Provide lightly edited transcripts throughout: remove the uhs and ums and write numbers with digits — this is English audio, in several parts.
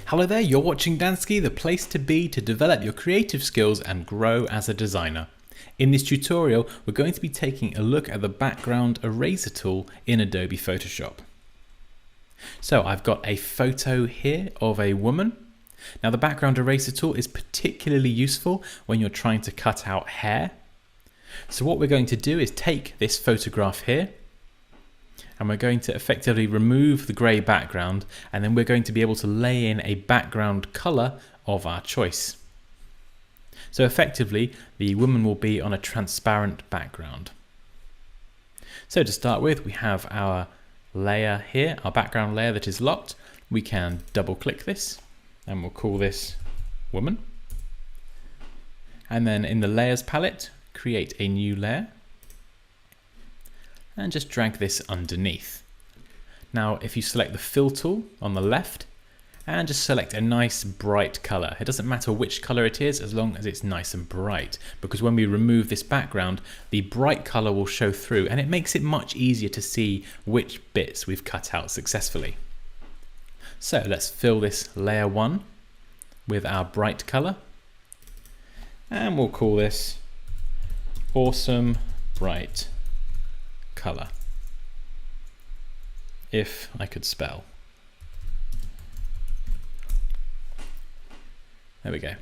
Hello there, you're watching Dansky, the place to be to develop your creative skills and grow as a designer. In this tutorial, we're going to be taking a look at the background eraser tool in Adobe Photoshop. So I've got a photo here of a woman. Now the background eraser tool is particularly useful when you're trying to cut out hair. So what we're going to do is take this photograph here, and we're going to effectively remove the grey background, and then we're going to be able to lay in a background colour of our choice. So effectively, the woman will be on a transparent background. So to start with, we have our layer here, our background layer that is locked. We can double click this, and we'll call this woman. And then in the layers palette, create a new layer. And just drag this underneath. Now if you select the fill tool on the left and just select a nice bright color. It doesn't matter which color it is as long as it's nice and bright, because when we remove this background, the bright color will show through and it makes it much easier to see which bits we've cut out successfully. So let's fill this layer 1 with our bright color, and we'll call this awesome bright color, if I could spell. There we go.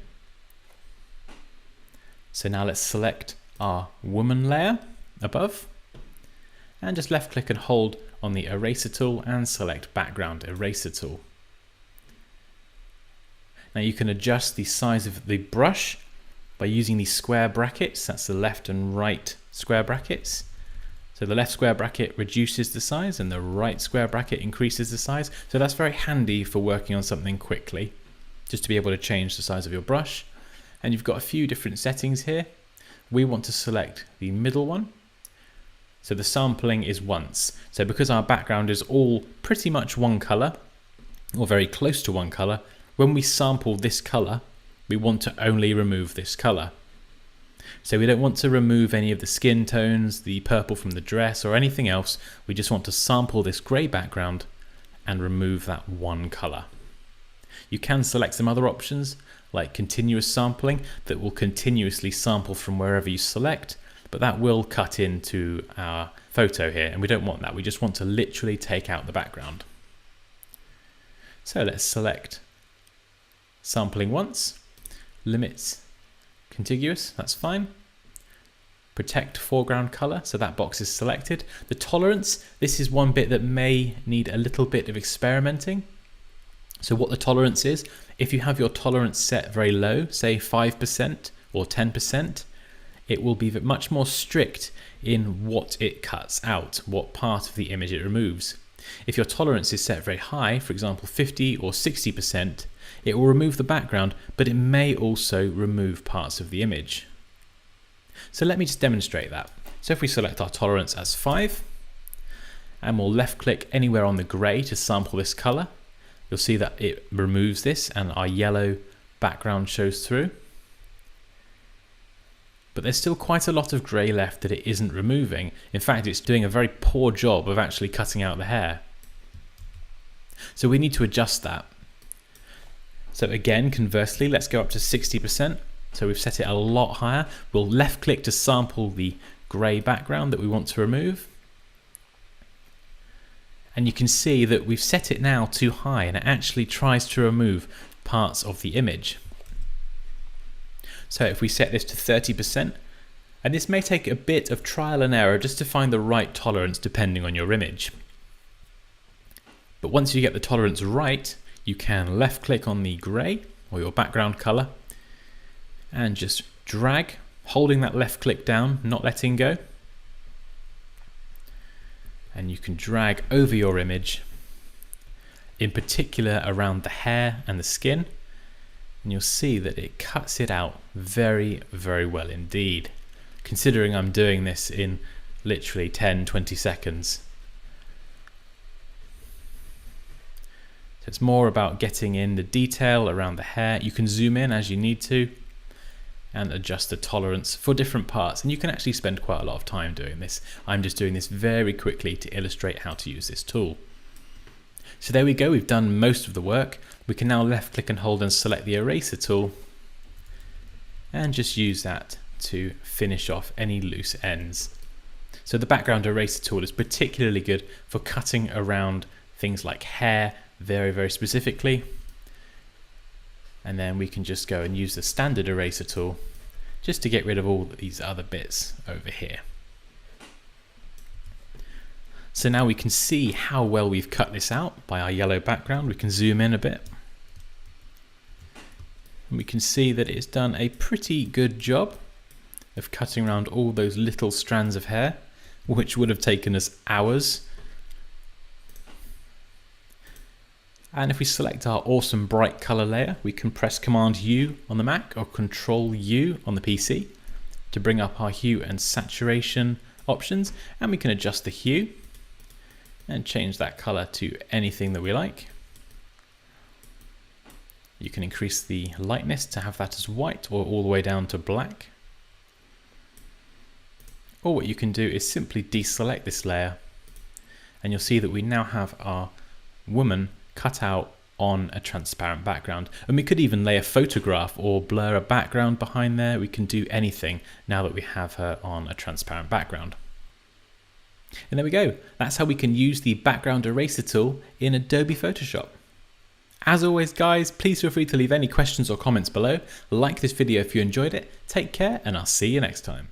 So now let's select our woman layer above and just left click and hold on the eraser tool and select background eraser tool. Now you can adjust the size of the brush by using these square brackets. That's the left and right square brackets. So the left square bracket reduces the size and the right square bracket increases the size. So that's very handy for working on something quickly, just to be able to change the size of your brush. And you've got a few different settings here. We want to select the middle one. So the sampling is once. So because our background is all pretty much one color, or very close to one color, when we sample this color, we want to only remove this color. So we don't want to remove any of the skin tones, the purple from the dress or anything else. We just want to sample this grey background and remove that one color. You can select some other options like continuous sampling that will continuously sample from wherever you select, but that will cut into our photo here and we don't want that. We just want to literally take out the background. So let's select sampling once, limits contiguous, that's fine. Protect foreground color, so that box is selected. The tolerance, this is one bit that may need a little bit of experimenting. So what the tolerance is, if you have your tolerance set very low, say 5% or 10%, it will be much more strict in what it cuts out, what part of the image it removes. If your tolerance is set very high, for example 50 or 60%, it will remove the background, but it may also remove parts of the image. So let me just demonstrate that. So if we select our tolerance as 5, and we'll left click anywhere on the grey to sample this color, you'll see that it removes this and our yellow background shows through. But there's still quite a lot of grey left that it isn't removing. In fact, it's doing a very poor job of actually cutting out the hair. So we need to adjust that. So again, conversely, let's go up to 60%. So we've set it a lot higher. We'll left click to sample the grey background that we want to remove. And you can see that we've set it now too high and it actually tries to remove parts of the image. So if we set this to 30%, and this may take a bit of trial and error just to find the right tolerance depending on your image. But once you get the tolerance right, you can left click on the grey or your background color and just drag, holding that left click down, not letting go. And you can drag over your image, in particular around the hair and the skin, and you'll see that it cuts it out very, very well indeed, considering I'm doing this in literally 10-20 seconds. So it's more about getting in the detail around the hair. You can zoom in as you need to and adjust the tolerance for different parts, and you can actually spend quite a lot of time doing this. I'm just doing this very quickly to illustrate how to use this tool. So there we go, we've done most of the work. We can now left click and hold and select the eraser tool and just use that to finish off any loose ends. So the background eraser tool is particularly good for cutting around things like hair very, very specifically. And then we can just go and use the standard eraser tool just to get rid of all these other bits over here. So now we can see how well we've cut this out by our yellow background. We can zoom in a bit. And we can see that it's done a pretty good job of cutting around all those little strands of hair, which would have taken us hours. And if we select our awesome bright color layer, we can press Command U on the Mac or Control U on the PC to bring up our hue and saturation options, and we can adjust the hue and change that color to anything that we like. You can increase the lightness to have that as white or all the way down to black. Or what you can do is simply deselect this layer, and you'll see that we now have our woman cut out on a transparent background. And we could even lay a photograph or blur a background behind there. We can do anything now that we have her on a transparent background. And there we go. That's how we can use the background eraser tool in Adobe Photoshop. As always, guys, please feel free to leave any questions or comments below. Like this video if you enjoyed it. Take care, and I'll see you next time.